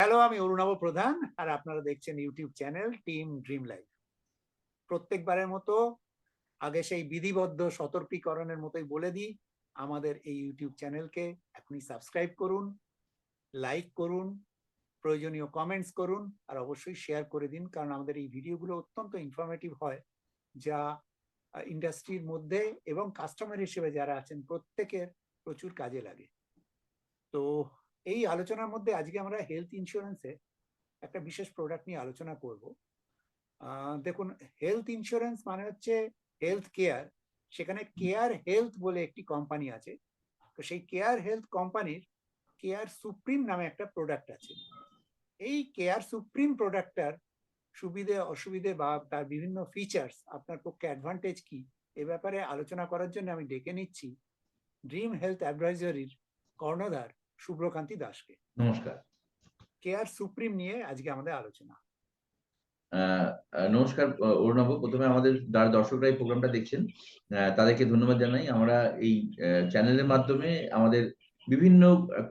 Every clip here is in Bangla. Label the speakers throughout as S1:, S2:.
S1: হ্যালো, আমি অরুণাভ প্রধান আর আপনারা দেখছেন YouTube channel team dream life. প্রত্যেকবারের মতো আগে সেই বিধিবদ্ধ সতর্কীকরণের মতোই বলে দিই, আমাদের এই ইউটিউব চ্যানেলকে এখনই সাবস্ক্রাইব করুন, লাইক করুন, প্রয়োজনীয় কমেন্টস করুন আর অবশ্যই শেয়ার করে দিন, কারণ আমাদের এই ভিডিওগুলো অত্যন্ত ইনফরমেটিভ হয়, যা ইন্ডাস্ট্রির মধ্যে এবং কাস্টমার হিসেবে যারা আছেন প্রত্যেকের প্রচুর কাজে লাগে। তো এই আলোচনার মধ্যে আজকে আমরা হেলথ ইন্স্যুরেন্সে একটা বিশেষ প্রোডাক্ট নিয়ে আলোচনা করব। দেখুন, হেলথ ইন্স্যুরেন্স মানে হচ্ছে হেলথ কেয়ার। সেখানে কেয়ার হেলথ বলে একটি কোম্পানি আছে। তো সেই কেয়ার হেলথ কোম্পানির কেয়ার সুপ্রিম নামে একটা প্রোডাক্ট আছে। এই কেয়ার সুপ্রিম প্রোডাক্টটার সুবিধে অসুবিধে বা তার বিভিন্ন ফিচার্স, আপনার পক্ষে অ্যাডভান্টেজ কি, এ ব্যাপারে আলোচনা করার জন্য আমি ডেকে নিচ্ছি ড্রিম হেলথ অ্যাডভাইজরির কর্ণধার শুভ্রকান্তি দাসকে।
S2: নমস্কার।
S1: কেয়ার সুপ্রিম নিয়ে আজকে আমাদের আলোচনা।
S2: নমস্কার অরুণাভ। প্রথমে আমাদের যারা দর্শকরা এই প্রোগ্রামটা দেখছেন তাদেরকে ধন্যবাদ জানাই। আমরা এই চ্যানেলের মাধ্যমে আমাদের বিভিন্ন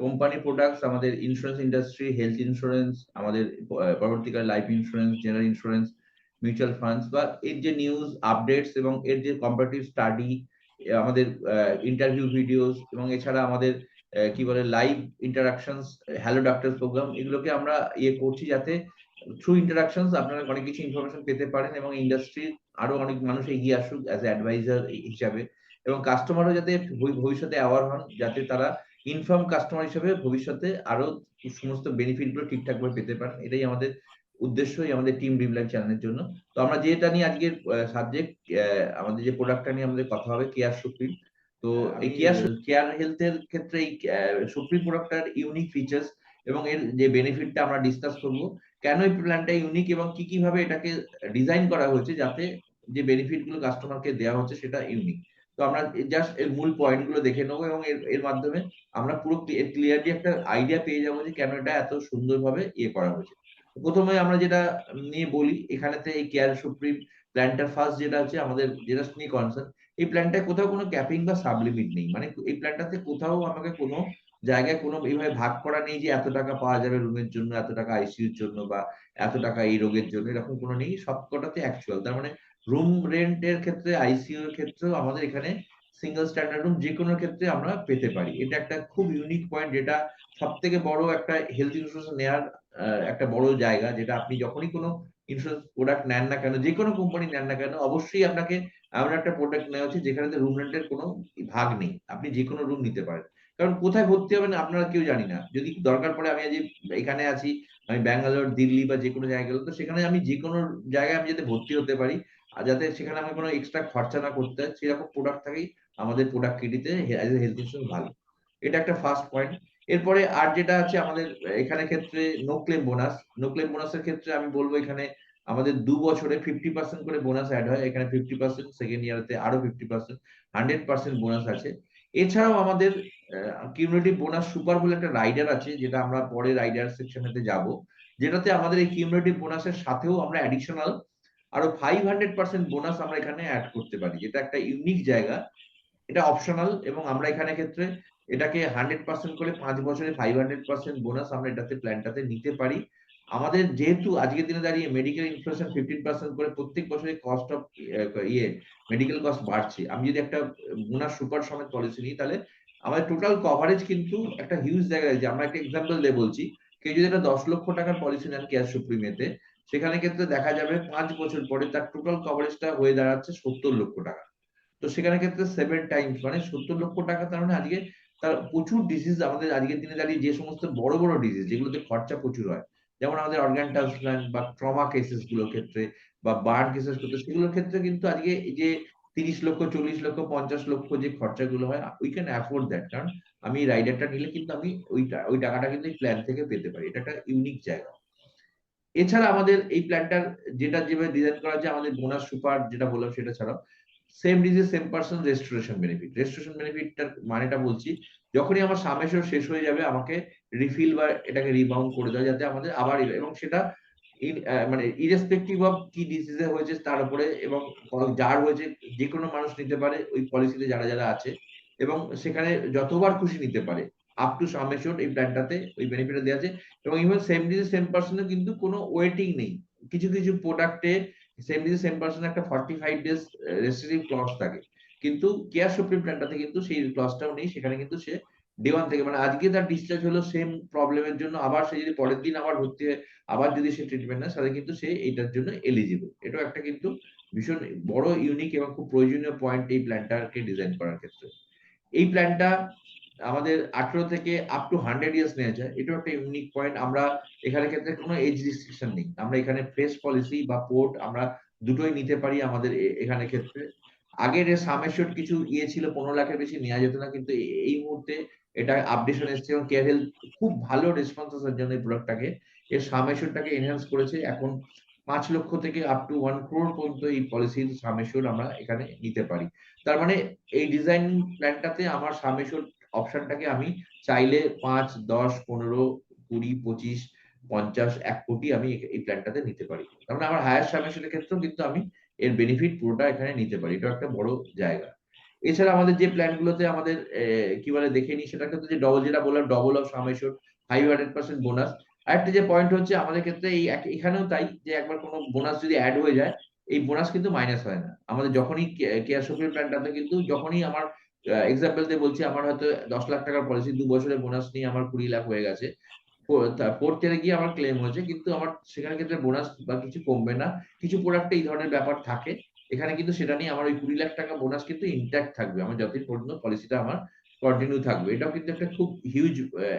S2: কোম্পানি প্রোডাক্টস, আমাদের ইন্স্যুরেন্স ইন্ডাস্ট্রি, হেলথ ইন্স্যুরেন্স, আমাদের পরবর্তীকালে life insurance, general insurance, mutual funds বা এর যে নিউজ আপডেটস এবং এর যে কম্পারেটিভ স্টাডি, আমাদের ইন্টারভিউ ভিডিওস এবং এছাড়া আমাদের কি বলে live interactions, hello doctor program, এগুলোকে আমরা করছি যাতে থ্রু ইন্টারাকশনস আপনারা অনেক কিছু ইনফরমেশন পেতে পারেন এবং ইন্ডাস্ট্রির আরো অনেক মানুষ এগিয়ে আসুক অ্যাজ এ অ্যাডভাইজার হিসাবে, এবং কাস্টমারও যাতে ভবিষ্যতে অ্যাওয়ার হন, যাতে তারা ইনফর্ম কাস্টমার হিসেবে ভবিষ্যতে আরো সমস্ত বেনিফিট গুলো ঠিকঠাক ভাবে পেতে পারেন। এটাই আমাদের উদ্দেশ্যই আমাদের টিম ড্রিম লাইফ চ্যানেলের জন্য। তো আমরা যেটা নিয়ে আজকের সাবজেক্ট, আমাদের যে প্রোডাক্টটা নিয়ে আমাদের কথা হবে, কেয়ার সুপ্রিম। তো এই কেয়ার হেলথ এর ক্ষেত্রে এই সুপ্রিম প্রোডাক্টটার ইউনিক ফিচার্স এবং এর যে বেনিফিটটা আমরা ডিসকাস করব, কেন এই প্ল্যানটা ইউনিক এবং কি কি ভাবে এটাকে ডিজাইন করা হয়েছে যাতে যে বেনিফিট গুলো কাস্টমারকে দেওয়া হচ্ছে সেটা ইউনিক। তো আমরা জাস্ট এর মূল পয়েন্ট গুলো দেখে নেবো এবং এর মাধ্যমে আমরা পুরো ক্লিয়ারলি একটা আইডিয়া পেয়ে যাবো যে কেন এটা এত সুন্দরভাবে করা হয়েছে। প্রথমে আমরা যেটা নিয়ে বলি, এখানেতে এই কেয়ার সুপ্রিম প্ল্যানটার ফার্স্ট যেটা হচ্ছে আমাদের যেটা নিয়ে কনসার্ন, এই প্ল্যানটায় কোথাও কোনো ক্যাপিং বা সাবলিমিট নেই। মানে এই প্ল্যানটাতে কোথাও আমাকে কোনো জায়গায় কোনো এইভাবে ভাগ করা নেই যে এত টাকা পাওয়া যাবে রুমের জন্য, এত টাকা আইসিইউর জন্য বা এত টাকা এই রোগের জন্য, এরকম কোনো নেই। সবকটাতে অ্যাকচুয়াল। তার মানে রুম রেন্ট এর ক্ষেত্রে, আইসিইউ এর ক্ষেত্রেও আমাদের এখানে সিঙ্গেল স্ট্যান্ডার্ড রুম যেকোনো ক্ষেত্রে আমরা পেতে পারি। এটা একটা খুব ইউনিক পয়েন্ট, যেটা সবথেকে বড় একটা হেলথ ইন্স্যুরেন্স নেয়ার একটা বড় জায়গা, যেটা আপনি যখনই কোনো ইন্স্যুরেন্স প্রোডাক্ট নেন না কেন, যেকোনো কোম্পানি নেন না কেন, অবশ্যই আপনাকে এমন একটা প্রোডাক্ট নেওয়া উচিত যেখানে রুম রেন্টের কোনো ভাগ নেই। আপনি যেকোনো রুম নিতে পারেন। কারণ কোথায় ভর্তি হবেন আপনারা কেউ জানি না। যদি দরকার পড়ে, আমি আজ এখানে আছি, আমি ব্যাঙ্গালোর, দিল্লি বা যেকোনো জায়গায় গেলাম, তো সেখানে আমি যেকোনো জায়গায় আমি যাতে ভর্তি হতে পারি আর যাতে সেখানে আমি কোনো এক্সট্রা খরচা না করতে হয়, সেরকম প্রোডাক্ট থাকেই আমাদের প্রোডাক্ট কিটিতে অ্যাজ এ হেলথ ইন্স্যুরেন্স ভালো। এটা একটা ফার্স্ট পয়েন্ট। এরপরে আর যেটা আছে আমাদের এখানে ক্ষেত্রে no claim bonus. No claim বোনাসের ক্ষেত্রে আমি বলবো এখানে আমাদের ২ বছরে 50% করে বোনাস এড হয়। এখানে 50%, সেকেন্ড ইয়ারেতে আরো 50%, 100% বোনাস আছে। এছাড়াও আমাদের কিউমুলেটিভ বোনাস সুপার বলে একটা রাইডার আছে, যেটা আমরা পরে রাইডার সেকশনেতে যাব, যেটাতে আমাদের এই কিউমুলেটিভ বোনাসের সাথেও আমরা অ্যাডিশনাল আরো 500% বোনাস আমরা এখানে অ্যাড করতে পারি, যেটা একটা ইউনিক জায়গা। এটা অপশনাল এবং আমরা এখানে ক্ষেত্রে এটাকে 100% করে ৫ বছরে 500% বোনাস আমরা এটাতে প্ল্যানটাতে নিতে পারি। আমাদের যেহেতু আজকের দিনে দাঁড়িয়ে মেডিকেল ইনফ্লেশন 15% করে প্রত্যেক বছরে কস্ট অফ মেডিকেল কস্ট বাড়ছে। আমি যদি একটা বোনাস সুপার সমেত পলিসি নিই, তাহলে আমাদের টোটাল কভারেজ কিন্তু একটা হিউজ জায়গায়, যে আমরা একটা এক্সাম্পল দিয়ে বলছি, কেউ যদি একটা ১০ লক্ষ টাকার পলিসি নেন কেয়ার সুপ্রিমেতে, সেখানে ক্ষেত্রে দেখা যাবে ৫ বছর পরে তার টোটাল কভারেজটা হয়ে দাঁড়াচ্ছে ৭০ লক্ষ টাকা। তো সেখানে ক্ষেত্রে 7 টাইমস মানে ৭০ লক্ষ টাকা। তার মানে আজকে তার প্রচুর ডিজিজ, আমাদের আজকের দিনে দাঁড়িয়ে যে সমস্ত বড় বড় ডিজিজ যেগুলোতে খরচা প্রচুর হয়, যেমন আমাদের অর্গান ট্রান্সপ্লান্ট বা ট্রমা কেসেস গুলোর ক্ষেত্রে বা বার্ন কেসেস ক্ষেত্রে, সেগুলোর ক্ষেত্রে কিন্তু আজকে এই যে ৩০ লক্ষ, ৪০ লক্ষ, ৫০ লক্ষ যে খরচাগুলো হয়, উই ক্যান অ্যাফোর্ড দ্যাট। কারণ আমি এই রাইডারটা নিলে কিন্তু আমি ওই টাকাটা কিন্তু এই প্ল্যান থেকে পেতে পারি। এটা একটা ইউনিক জায়গা। এছাড়া আমাদের এই প্ল্যানটার যেটা যেভাবে ডিজাইন করা হয়েছে, আমাদের বোনাস সুপার যেটা বললাম সেটা ছাড়াও same disease same person restoration benefit. Restoration বেনিফিটটার মানেটা বলছি, যখনই আমার সামেশন শেষ হয়ে যাবে আমাকে রিফিল বা এটাকে রিবাউন্ড করে দেওয়া, যাতে আমাদের আবার এবং সেটা মানে ইরেসপেক্টিভ অফ কি ডিজিজে হয়েছে তার উপরে, এবং যার হয়েছে যেকোনো মানুষ নিতে পারে ওই পলিসিতে যারা যারা আছে, এবং সেখানে যতবার খুশি নিতে পারে। আপ টু সাম এশিওর এই প্ল্যানটাতে ওই বেনিফিটটা দেওয়া আছে। এবং ইভেন সেম ডিজিজ সেম পার্সনে কিন্তু কোনো ওয়েটিং নেই। কিছু কিছু প্রোডাক্টে সেম ডিজিজ সেম পার্সনে একটা 45 ডেজ রেস্ট্রিকটিভ ক্লজ থাকে, কিন্তু কেয়ার সুপ্রিম প্ল্যানটাতে কিন্তু সেই ক্লজটাও নেই। সেখানে কিন্তু সে ডে ওয়ান থেকে, মানে আজকে তার ডিসচার্জ হলো সেম প্রবলেমের জন্য, আবার সে যদি পরের দিন আবার ভর্তি হয়, আবার যদি সে ট্রিটমেন্ট নেয়, তাহলে কিন্তু সে এইটার জন্য এলিজিবল। এটাও একটা কিন্তু ভীষণ বড় ইউনিক এবং খুব প্রয়োজনীয় পয়েন্ট এই প্ল্যানটাকে ডিজাইন করার ক্ষেত্রে। এই প্ল্যানটা আমাদের 18 থেকে আপ টু 100 ইয়ার্স নেওয়া যায়, এটাও একটা ইউনিক পয়েন্ট। আমরা এখানে ক্ষেত্রে কোনো এজ রেস্ট্রিকশন নেই। আমরা এখানে ফেস পলিসি বা পোর্ট আমরা দুটোই নিতে পারি আমাদের এখানে ক্ষেত্রে। আগের সাম এশিওরড কিছু ছিল, 15 লাখের বেশি নেওয়া যেত না, কিন্তু এই মুহূর্তে এটা আপডেশন এসছে এবং কেয়ার হেলথ খুব ভালো রেসপন্স আসার জন্য এই প্রোডাক্টটাকে, এর সাম এশিওরডটাকে এনহ্যান্স করেছে। এখন 5 লক্ষ থেকে আপ টু 1 crore পর্যন্ত এই পলিসির সাম এশিওরড আমরা এখানে নিতে পারি। তার মানে এই ডিজাইন প্ল্যানটাতে আমার সাম এশিওরড অপশনটাকে আমি চাইলে 5, 10, 15, 20, 25, 50, 1 কোটি আমি এই প্ল্যানটাতে নিতে পারি। তার মানে আমার হায়ার সাম এশিওরডের ক্ষেত্রেও কিন্তু আমি এর বেনিফিট পুরোটা এখানে নিতে পারি। এটা একটা বড় জায়গা। এছাড়া আমাদের যে প্ল্যান গুলোতে আমাদের কি বলে দেখে নি, সেটা কিন্তু যে ডবল, যেটা বললাম ডবল অফ সাম এশিওরড, 500% বোনাস। আরেকটা যে পয়েন্ট হচ্ছে আমাদের ক্ষেত্রে এই এখানেও তাই, যে একবার কোনো বোনাস যদি অ্যাড হয়ে যায়, এই বোনাস কিন্তু মাইনাস হয় না। আমাদের যখনই কেয়ার সুপ্রিম প্ল্যানটাতে কিন্তু যখনই আমার এক্সাম্পল দিয়ে বলছি, আমার হয়তো 10 লাখ টাকার পলিসি 2 বছরের বোনাস নিয়ে আমার 20 লাখ হয়ে গেছে, ফোর্থ ইয়ারে গিয়ে আমার ক্লেম হয়েছে, কিন্তু আমার সেখানে ক্ষেত্রে বোনাস বা কিছু কমবে না। কিছু প্রোডাক্টে এই ধরনের ব্যাপার থাকে, এখানে কিন্তু সেটা নিয়ে আমার ওই 20 লাখ টাকা বোনাস কিন্তু ইনট্যাক্ট থাকবে আমার যতদিন পর্যন্ত পলিসিটা আমার কন্টিনিউ থাকবে। এটাও কিন্তু একটা খুব হিউজ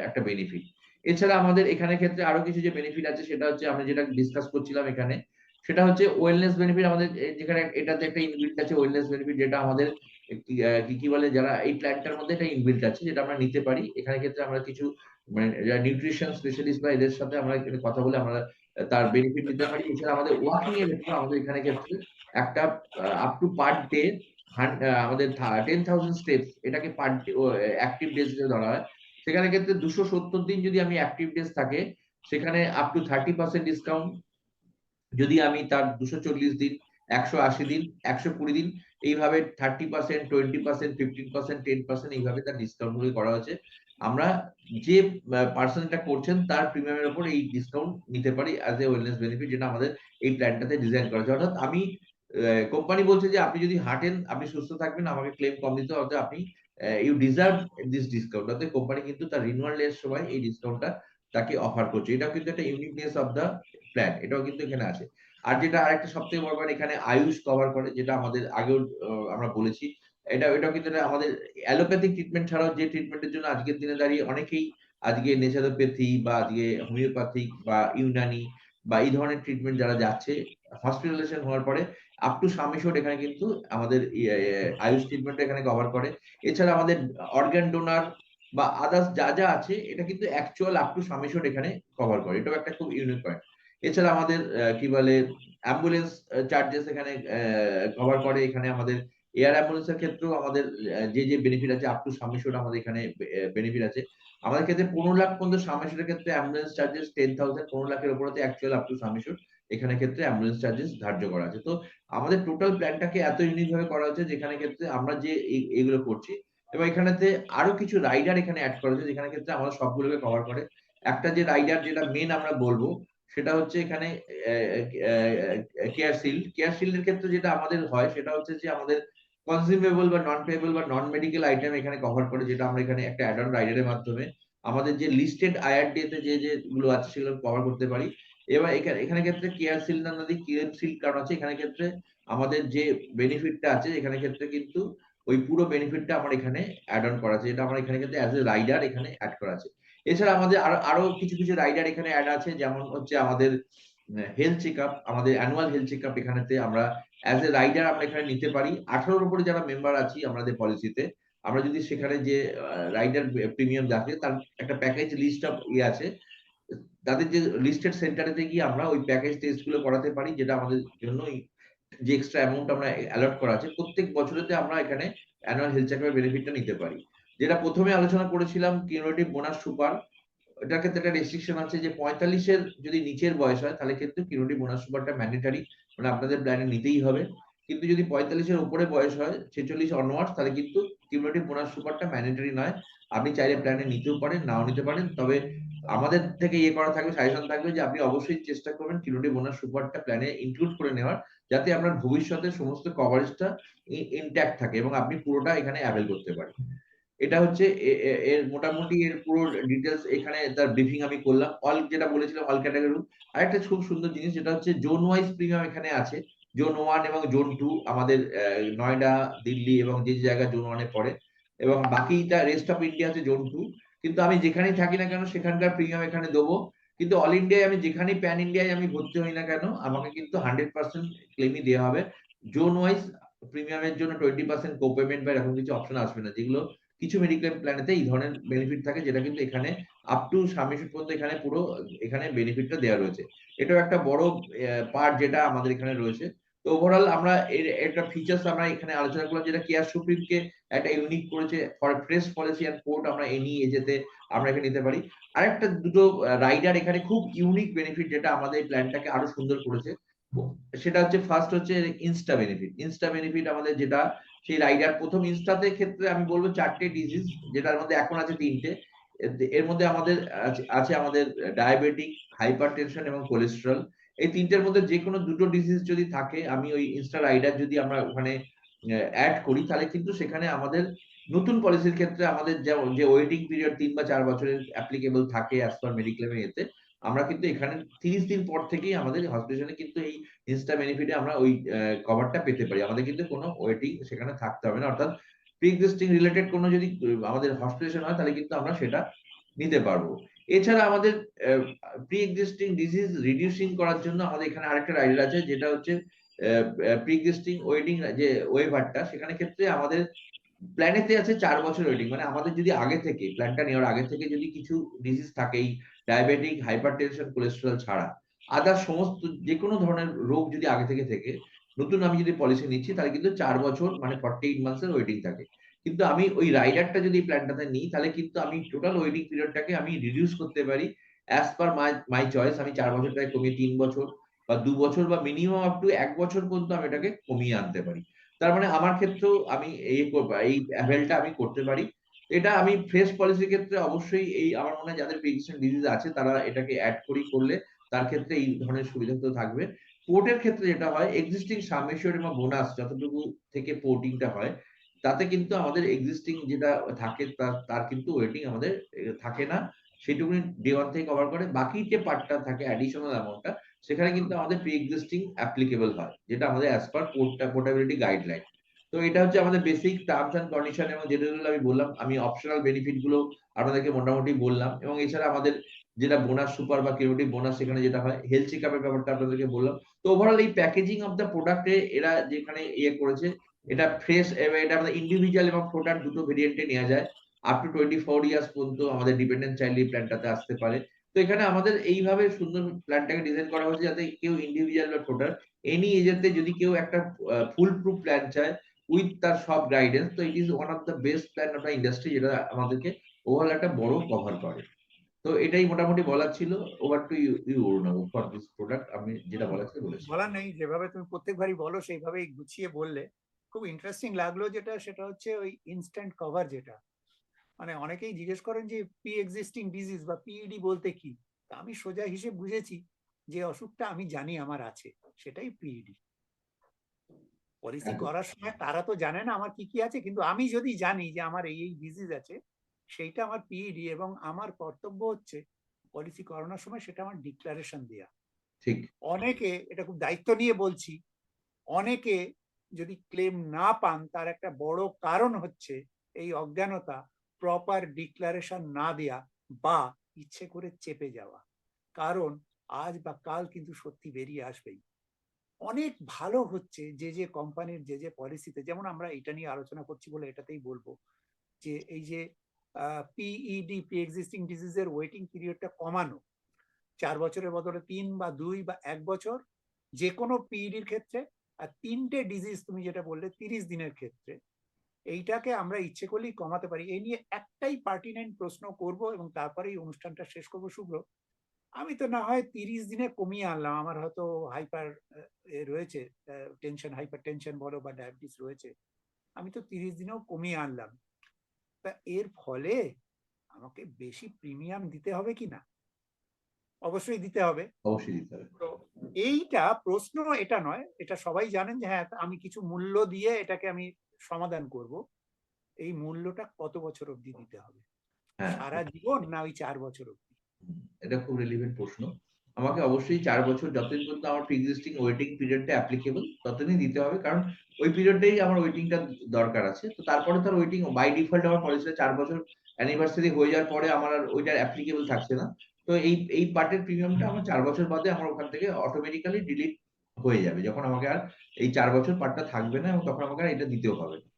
S2: একটা বেনিফিট। এছাড়া আমাদের এখানে ক্ষেত্রে আরো কিছু যে বেনিফিট আছে, সেটা হচ্ছে আমরা যেটা ডিসকাস করছিলাম এখানে, সেটা হচ্ছে ওয়েলনেস বেনিফিট। আমাদের যেখানে এটাতে একটা ইনবিল্ট আছে ওয়েলনেস বেনিফিট, যেটা আমাদের কি বলে, যারা এই প্ল্যানটার মধ্যে একটা ইনবিল্ট আছে যেটা আমরা নিতে পারি। এখানে ক্ষেত্রে আমরা কিছু মানে যারা নিউট্রিশন স্পেশালিস্ট বা এদের সাথে আমরা এখানে কথা বলে আমরা তার বেনিফিট নিতে পারি। এছাড়া আমাদের ওয়াকিং এর ক্ষেত্রে আমাদের এখানে ক্ষেত্রে একটা আপ টু পার ডে আমাদের 10,000 স্টেপস, এটাকে পার ডে অ্যাক্টিভ ডেজ ধরা হয়। সেখানে ক্ষেত্রে 270 দিন যদি আমি অ্যাক্টিভ ডেজ থাকে, সেখানে আপ টু 30% ডিসকাউন্ট। যদি আমি তার 240 দিন, 180 দিন, 120 দিন, এইভাবে 30%, 20%, 15%, 10% এইভাবে তার ডিসকাউন্ট গুলো করা হয়েছে। আমরা যে পার্সনটা করছেন তার প্রিমিয়ামের উপর এই ডিসকাউন্ট নিতে পারি অ্যাজ এ ওয়েলনেস বেনিফিট, যেটা আমাদের এই প্ল্যানটাতে ডিজাইন করা হয়েছে। অর্থাৎ আমি কোম্পানি বলছে যে আপনি যদি হাঁটেন, আপনি সুস্থ থাকবেন, আমাকে ক্লেম কম দিতে হবে, অর্থাৎ আপনি ইউ ডিজার্ভ দিস ডিসকাউন্ট। অর্থাৎ কোম্পানি কিন্তু তার রিনিউয়াল এর সময় এই ডিসকাউন্টটা তাকে অফার করছে। এটাও কিন্তু একটা ইউনিকনেস অফ দা প্ল্যান, এটাও কিন্তু এখানে আছে। আর যেটা আরেকটা সবথেকে বড় ব্যাপার, এখানে আয়ুষ কভার করে, যেটা আমাদের আগেও আমরা বলেছি। এটাও কিন্তু আমাদের অ্যালোপ্যাথিক ট্রিটমেন্ট ছাড়াও যে ট্রিটমেন্টের জন্য আজকের দিনে দাঁড়িয়ে অনেকেই আজকে ন্যাচারোপ্যাথি বা আজকে হোমিওপ্যাথিক বা ইউনানি বা এই ধরনের ট্রিটমেন্ট যারা যাচ্ছে, হসপিটালাইজেশন হওয়ার পরে আপ টু সাম এশিওরড এখানে কিন্তু আমাদের আয়ুষ ট্রিটমেন্ট এখানে কভার করে। এছাড়া আমাদের অর্গান ডোনার বা আদার্স যা যা আছে, এটা কিন্তু অ্যাকচুয়াল আপ টু সাম এশিওরড এখানে কভার করে। এটাও একটা খুব ইউনিক পয়েন্ট। এছাড়া আমাদের কি বলে অ্যাম্বুলেন্স চার্জেস এখানে কভার করে। এখানে আমাদের এয়ার অ্যাম্বুলেন্সের ক্ষেত্রেও আমাদের যে যে বেনিফিট আছে আপ টু সাম এশিওরড আমাদের এখানে বেনিফিট আছে। আমাদের ক্ষেত্রে 15 লাখ পর্যন্ত সাম এশিওরডের ক্ষেত্রে অ্যাম্বুলেন্স চার্জেস 10,000, 15 লাখের উপরে অ্যাকচুয়াল আপ টু সাম এশিওরড এখানে ক্ষেত্রে অ্যাম্বুলেন্স চার্জেস ধার্য করা আছে। তো আমাদের টোটাল প্ল্যানটাকে এত ইউনিক ভাবে করা হয়েছে, যেখানে ক্ষেত্রে আমরা যে এগুলো করছি, এবং এখানেতে আরো কিছু রাইডার এখানে অ্যাড করা হয়েছে, যেখানে ক্ষেত্রে আমাদের সবগুলোকে কভার করে। একটা যে রাইডার যেটা মেন আমরা বলবো, সেটা হচ্ছে এখানে কেয়ার শিল্ডের ক্ষেত্রে যেটা আমাদের হয়, সেটা হচ্ছে যে আমাদের কনজিউমেবল বা নন পেয়েবল বা নন মেডিকেল আইটেম এখানে কভার করে, যেটা আমরা এখানে একটা অ্যাড অন রাইডারের মাধ্যমে আমাদের যে লিস্টেড আইআরডি তে যে যে গুলো আছে সেগুলো কভার করতে পারি। এবার এখানে এখানে ক্ষেত্রে কেয়ার শিল্ড না দিয়ে ক্লেম শিল্ড কার্ড আছে, এখানে ক্ষেত্রে আমাদের যে বেনিফিটটা আছে, এখানে ক্ষেত্রে কিন্তু ওই পুরো বেনিফিটটা আমার এখানে অ্যাড অন করা আছে, যেটা আমার এখানে ক্ষেত্রে অ্যাজ এ রাইডার এখানে অ্যাড করা আছে। এছাড়া আমাদের আরো আরো কিছু কিছু রাইডার এখানে অ্যাড আছে, যেমন হচ্ছে আমাদের হেলথ চেকআপ, আমাদের অ্যানুয়াল হেলথ চেকআপ এখানেতে আমরা অ্যাজ এ রাইডার আমরা এখানে নিতে পারি। 18 উপরে যারা মেম্বার আছি আমাদের পলিসিতে, আমরা যদি সেখানে যে রাইডার প্রিমিয়াম যাচ্ছে, তার একটা প্যাকেজ লিস্ট অফ আছে, তাদের যে লিস্টেড সেন্টারেতে গিয়ে আমরা ওই প্যাকেজ টেস্ট গুলো করাতে পারি, যেটা আমাদের জন্য যে এক্সট্রা অ্যামাউন্ট আমরা অ্যালট করা আছে প্রত্যেক বছরেতে আমরা এখানে অ্যানুয়াল হেলথ চেকআপের বেনিফিটটা নিতে পারি। যেটা প্রথমে আলোচনা করেছিলাম কিউমুলেটিভ বোনাস সুপার, এটার ক্ষেত্রে একটা রেস্ট্রিকশন আছে যে 45 এর যদি নিচের বয়স হয়, তাহলে কিন্তু কিউমুলেটিভ বোনাস সুপারটা ম্যান্ডেটরি, মানে আপনাদের প্ল্যানে নিতেই হবে। কিন্তু যদি 45 এর উপরে বয়স হয়, 46 অনওয়ার্ডস, তাহলে কিন্তু কিউমুলেটিভ বোনাস সুপারটা ম্যান্ডেটরি নয়। আপনি চাইলে প্ল্যানে নিতেও পারেন, নাও নিতে পারেন। তবে আমাদের থেকে ইয়ে করা থাকবে, সাজেশন থাকবে যে আপনি অবশ্যই চেষ্টা করবেন কিলোটি বোনাস সুপারটা প্ল্যানে ইনক্লুড করে নেওয়ার, যাতে আপনার ভবিষ্যতে সমস্ত কভারেজটা ইনট্যাক্ট থাকে এবং আপনি পুরোটা এখানে অ্যাভেল করতে পারেন। এটা হচ্ছে এর মোটামুটি এর পুরো ডিটেলস, এখানে তার ব্রিফিং আমি করলাম। অল যেটা বলেছিলাম অল ক্যাটাগরি। আরেকটা খুব সুন্দর জিনিস যেটা হচ্ছে জোন ওয়াইজ প্রিমিয়াম এখানে আছে। জোন 1 এবং জোন 2 আমাদের নয়ডা, দিল্লি এবং যে জায়গা জোন 1 এ পড়ে, এবং বাকিটা রেস্ট অফ ইন্ডিয়া হচ্ছে জোন 2। কিন্তু আমি যেখানেই থাকি না কেন সেখানকার প্রিমিয়াম এখানে দেবো। কিন্তু অল ইন্ডিয়ায় আমি যেখানেই প্যান ইন্ডিয়ায় আমি ভর্তি হই না কেন, আমাকে কিন্তু 100% ক্লেমই দেওয়া হবে। জোন ওয়াইজ প্রিমিয়ামের জন্য 20% কো-পেমেন্ট বা এরকম কিছু অপশন আসবে না, যেগুলো কিছু মেডিক্লেম প্ল্যানেতে এই ধরনের বেনিফিট থাকে, যেটা কিন্তু এখানে আপ টু সাবমিশন পর্যন্ত এখানে পুরো এখানে বেনিফিটটা দেওয়া রয়েছে। এটাও একটা বড় পার্ট যেটা আমাদের এখানে রয়েছে। তো ওভারঅল আমরা এর একটা ফিচার্স আমরা এখানে আলোচনা করলাম, যেটা কেয়ার সুপ্রিমকে একটা ইউনিক করেছে। For press policy and court আমরা এনি এজেতে আমরা এখানে নিতে পারি। আরেকটা দুটো রাইডার এখানে খুব ইউনিক বেনিফিট যেটা আমাদের এই প্ল্যানটাকে আরো সুন্দর করেছে, সেটা হচ্ছে ফার্স্ট হচ্ছে ইনস্টা বেনিফিট। ইনস্টা বেনিফিট আমাদের যেটা সেই রাইডার প্রথম ইনস্টাতে ক্ষেত্রে আমি বলবো 4টে ডিজিজ, যেটার মধ্যে এখন আছে 3টে। এর মধ্যে আমাদের আছে আমাদের ডায়াবেটিক, হাইপারটেনশন এবং কোলেস্টেরল। এই 3টের মধ্যে যে কোনো দুটো ডিজিজ যদি থাকে, আমি ওই ইনস্টা রাইডার যদি আমরা ওখানে অ্যাড করি, তাহলে কিন্তু সেখানে আমাদের নতুন পলিসির ক্ষেত্রে আমাদের যে ওয়েটিং পিরিয়ড 3 বা 4 বছরের অ্যাপ্লিকেবল থাকে অ্যাজ পার মেডিক্লেমে, এতে আমরা কিন্তু এখানে 30 দিন পর থেকেই আমাদের হসপিটালে কিন্তু এই ইনস্টা বেনিফিটে আমরা ওই কভারটা পেতে পারি। আমাদের কিন্তু কোনো ওয়েটিং সেখানে থাকতে হবে না। অর্থাৎ প্রি এক্সিস্টিং রিলেটেড কোনো যদি আমাদের হসপিটাল হয়, তাহলে কিন্তু আমরা সেটা নিতে পারবো। এছাড়া আমাদের প্রি এক্সিস্টিং ডিজিজ রিডিউসিং করার জন্য আমাদের এখানে আরেকটা রাইডার আছে, যেটা হচ্ছে প্রি এক্সিস্টিং ওয়েটিং যে ওয়েভারটা, সেখানে ক্ষেত্রে আমাদের প্ল্যানেতে আছে 4 বছর ওয়েটিং। মানে আমাদের যদি আগে থেকে প্ল্যানটা নেওয়ার আগে থেকে যদি কিছু ডিজিজ থাকে, এই ডায়াবেটিক, হাইপারটেনশন, কোলেস্টেরল ছাড়া আদার সমস্ত যেকোনো ধরনের রোগ যদি আগে থেকে থেকে নতুন আমি যদি পলিসি নিচ্ছি, তাহলে কিন্তু 4 বছর মানে 48 মান্থস এর ওয়েটিং থাকে। কিন্তু আমি ওই রাইডারটা যদি প্ল্যানটাতে নিই, তাহলে কিন্তু আমি টোটাল ওয়েটিং পিরিয়ডটাকে আমি রিডিউস করতে পারি অ্যাজ পার মাই চয়েস। আমি 4 বছরটাকে কমিয়ে 3 বছর বা 2 বছর বা মিনিমাম আপ টু 1 বছর পর্যন্ত আমি এটাকে কমিয়ে আনতে পারি। তার মানে আমার ক্ষেত্রেও আমি এই অ্যাভেলটা আমি করতে পারি। এটা আমি ফ্রেশ পলিসির ক্ষেত্রে অবশ্যই এই আমার মনে হয় যাদের প্রি-এক্সিস্টিং ডিজিজ আছে তারা এটাকে এড করলে তার ক্ষেত্রে এই ধরনের সুবিধা তো থাকবে। পোর্টের ক্ষেত্রে যেটা হয়, এক্সিস্টিং সাম এশিওরড এবং বোনাস যতটুকু থেকে পোর্টিংটা হয়, তাতে কিন্তু আমাদের এক্সিস্টিং যেটা থাকে তার কিন্তু ওয়েটিং আমাদের থাকে না। সেটুকুনি ডে 1 থেকে কভার করে। বাকি যে পার্টটা থাকে অ্যাডিশনাল অ্যামাউন্টটা, সেখানে কিন্তু আমাদের প্রি এক্সিস্টিং অ্যাপ্লিকেবল হয়, যেটা আমাদের অ্যাজ পার পোর্টেবিলিটি গাইডলাইন। তো এটা হচ্ছে আমাদের বেসিক টার্মস এন্ড কন্ডিশন, এবং যেগুলো আমি বললাম, আমি অপশনাল বেনিফিট গুলো আপনাদেরকে মোটামুটি বললাম। এবং এছাড়া আমাদের যেটা বোনাস সুপার বা কিউরেটিভ বোনাস, সেখানে যেটা হয় হেলথ চেকআপের ব্যাপারটা আপনাদেরকে বললাম। তো ওভারঅল এই প্যাকেজিং অফ দ্য প্রোডাক্টে এরা যেখানে ইয়ে করেছে, এটা ফ্রেশ, এটা আমাদের ইন্ডিভিজুয়াল এবং প্রোডাক্ট দুটো ভেরিয়েন্টে নেওয়া যায়। আপ টু 24 ইয়ার্স পর্যন্ত আমাদের ডিপেন্ডেন্ট চাইল্ড এই প্ল্যানটাতে আসতে পারে। তো এখানে আমাদের এইভাবে সুন্দর প্ল্যানটাকে ডিজাইন করা হয়েছে, যাতে কেউ ইন্ডিভিজুয়াল বা প্রোডাক্ট এনি এজেতে যদি কেউ একটা ফুল প্রুফ প্ল্যান চায় উইথ তার সব গাইডেন্স, তো it is one of the best plan of the industry, যেটা আমাদেরকে ওভারঅল একটা বড় কভার করে। তো এটাই মোটামুটি বলার ছিল। Over to you Arunava for this product. আমি যেটা বলার ছিল বলেছি।
S1: বলার নেই, যেভাবে তুমি প্রত্যেকবারই বলো সেইভাবেই গুছিয়ে বললে। খুব ইন্টারেস্টিং লাগলো যেটা, সেটা হচ্ছে ওই ইনস্ট্যান্ট কভার, যেটা মানে অনেকেই জিজ্ঞেস করেন যে প্রি এক্সিস্টিং ডিজিজ বা পিইডি বলতে কি। তা আমি সোজা হিসেব বুঝেছি, যে অসুখটা আমি জানি আমার আছে সেটাই পিইডি। পলিসি
S2: একদম।
S1: করার সময় তারা তো জানে না আমার কি কি আছে, কিন্তু আমি যদি জানি যে আমার এই এই ডিজিজ আছে, সেইটা আমার পিইডি, এবং আমার কর্তব্য হচ্ছে পলিসি করানোর সময় সেটা আমার ডিক্লারেশন দেয়া।
S2: ঠিক।
S1: অনেকে, এটা খুব দায়িত্ব নিয়ে বলছি, অনেকে যদি ক্লেম না পান, তার একটা বড় কারণ হচ্ছে এই অজ্ঞানতা, প্রপার ডিক্লারেশন না দেয়া বা ইচ্ছে করে চেপে যাওয়া। কারণ আজ বা কাল কিন্তু সত্যি বেরিয়ে আসবেই। অনেক ভালো হচ্ছে যে যে কোম্পানির যে যে পলিসিতে, যেমন আমরা এটা নিয়ে আলোচনা করছি বলে এটাতেই বলবো, যে এই যে পিইডি, প্রি এক্সিস্টিং ডিজিজের ওয়েটিং পিরিয়ডটা কমানো, 4 বছরের বদলে 3 বা 2 বা 1 বছর যে কোনো পিইডির ক্ষেত্রে, আর 3টে ডিজিজ তুমি যেটা বললে 30 দিনের ক্ষেত্রে, এইটাকে আমরা ইচ্ছে করলেই কমাতে পারি। এই নিয়ে একটাই পার্টিনেন্ট প্রশ্ন করব এবং তারপরে এই অনুষ্ঠানটা শেষ করবো। শুভ্র, আমি তো না হয় 30 দিনে কমিয়ে আনলাম, আমার হয়তো হাইপার রয়েছে, টেনশন, হাইপার টেনশন বলো বা ডায়াবেটিস রয়েছে, আমি তো 30 দিনেও কমিয়ে আনলাম, তা এর ফলে আমাকে বেশি প্রিমিয়াম দিতে হবে কিনা? অবশ্যই দিতে হবে।
S2: অবশ্যই দিতে হবে।
S1: তো এইটা প্রশ্ন এটা নয়, এটা সবাই জানেন যে হ্যাঁ আমি কিছু মূল্য দিয়ে এটাকে আমি সমাধান করব। এই মূল্যটা কত বছর অবধি দিতে হবে?
S2: হ্যাঁ,
S1: সারা জীবন না ওই 4 বছর অবধি?
S2: এটা খুব রিলেভেন্ট প্রশ্ন। আমাকে অবশ্যই ৪ বছর যতদিন পর্যন্ত আমার প্রি-এক্সিস্টিং ওয়েটিং পিরিয়ডটা অ্যাপ্লিকেবল ততদিনই দিতে হবে। কারণ ওই পিরিয়ডটাই আমার ওয়েটিংটা দরকার আছে। তো তারপরে তো আর ওয়েটিং বাই ডিফল্ট আমার পলিসিটা ৪ বছর অ্যানিভার্সারি হয়ে যাওয়ার পরে আমার আর ওইটার অ্যাপ্লিকেবল থাকছে না। তো এই পার্টের প্রিমিয়ামটা আমার ৪ বছর বাদে আমার ওখান থেকে অটোমেটিক্যালি ডিলিট হয়ে যাবে। যখন আমাকে আর এই ৪ বছর পার্টটা থাকবে না এবং তখন আমাকে আর এটা দিতেও হবে না।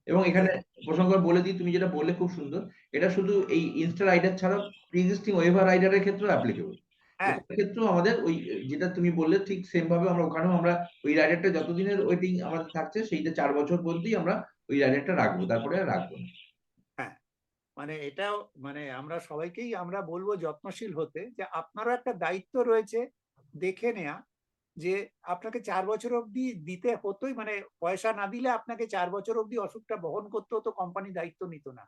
S2: এবং এখানে
S1: একদম।
S2: প্রসঙ্গ বলে দিই, তুমি যেটা বললে খুব সুন্দর। এটা শুধু এই ইনস্টা রাইডার ছাড়াও প্রি-এক্সিস্টিং ওয়েভার রাইডার এর ক্ষেত্রেও অ্যাপ্লিকেবল।
S1: হ্যাঁ,
S2: ওটার ক্ষেত্রেও আমাদের ওই যেটা তুমি বললে ঠিক সেম ভাবে আমরা ওখানেও আমরা ওই রাইডারটা যতদিনের ওয়েটিং আমাদের থাকছে সেইটা ৪ বছর পর্যন্তই আমরা ওই রাইডারটা রাখবো। তারপরে আর রাখবো না।
S1: হ্যাঁ। মানে এটাও মানে আমরা সবাইকেই আমরা বলবো যত্নশীল হতে, যে আপনারও একটা দায়িত্ব রয়েছে দেখে নেয়া যে আপনাকে 4 বছর অবধি দিতে হতোই, মানে পয়সা না দিলে আপনাকে 4 বছর অবধি অসুখটা বহন করতে হতো, কোম্পানি দায়িত্ব নিত না।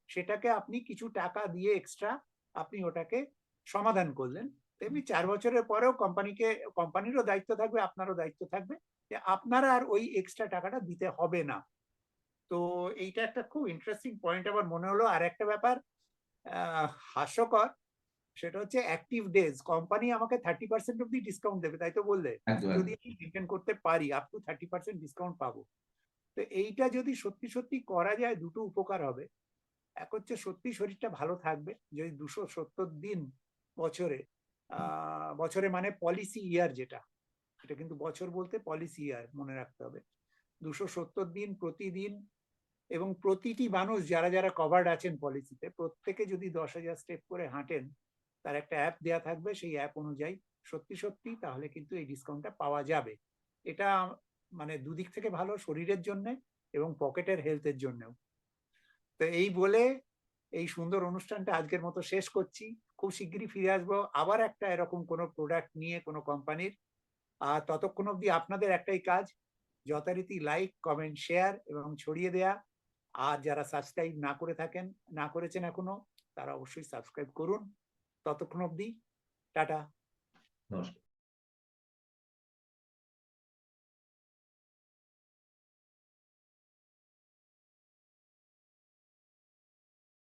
S1: সেটাকে আপনি কিছু টাকা দিয়ে এক্সট্রা আপনি ওটাকে সমাধান করলেন। তেমনি 4 বছরের পরেও কোম্পানিরও দায়িত্ব থাকবে, আপনারও দায়িত্ব থাকবে যে আপনারা আর ওই এক্সট্রা টাকাটা দিতে হবে না। তো এইটা একটা খুব ইন্টারেস্টিং পয়েন্ট আমার মনে হলো। আর একটা ব্যাপার হাস্যকর, সেটা হচ্ছে অ্যাক্টিভ ডেজ কোম্পানি আমাকে 30% অব্দি ডিসকাউন্ট দেবে, তাই তো বললে?
S2: একদম,
S1: যদি
S2: একদম।
S1: আমি মেনটেন করতে পারি আপ টু 30% ডিসকাউন্ট পাবো। তো এইটা যদি সত্যি সত্যি করা যায় দুটো উপকার হবে। এক হচ্ছে সত্যি শরীরটা ভালো থাকবে যদি 270 দিন বছরে, বছরে মানে পলিসি ইয়ার যেটা, এটা কিন্তু বছর বলতে পলিসি ইয়ার মনে রাখতে হবে। 270 দিন প্রতিদিন, এবং প্রতিটি মানুষ যারা যারা কভার্ড আছেন পলিসিতে প্রত্যেকে যদি 10,000 স্টেপ করে হাঁটেন, তার একটা অ্যাপ দেয়া থাকবে, সেই অ্যাপ অনুযায়ী সত্যি সত্যি তাহলে কিন্তু এই ডিসকাউন্টটা পাওয়া যাবে। এটা মানে দুদিক থেকে ভালো, শরীরের জন্য এবং পকেটের হেলথের জন্যও। তো এই বলে এই সুন্দর অনুষ্ঠানটা আজকের মতো শেষ করছি। খুব শিগগিরই ফিরে আসবো আবার একটা এরকম কোনো প্রোডাক্ট নিয়ে কোনো কোম্পানির। আর ততক্ষণ অবধি আপনাদের একটাই কাজ, যথারীতি লাইক, কমেন্ট, শেয়ার এবং ছড়িয়ে দেয়া। আর যারা সাবস্ক্রাইব না করেছেন এখনো, তারা অবশ্যই সাবস্ক্রাইব করুন। ততক্ষণ অবধি টাটা।
S2: নমস্কার।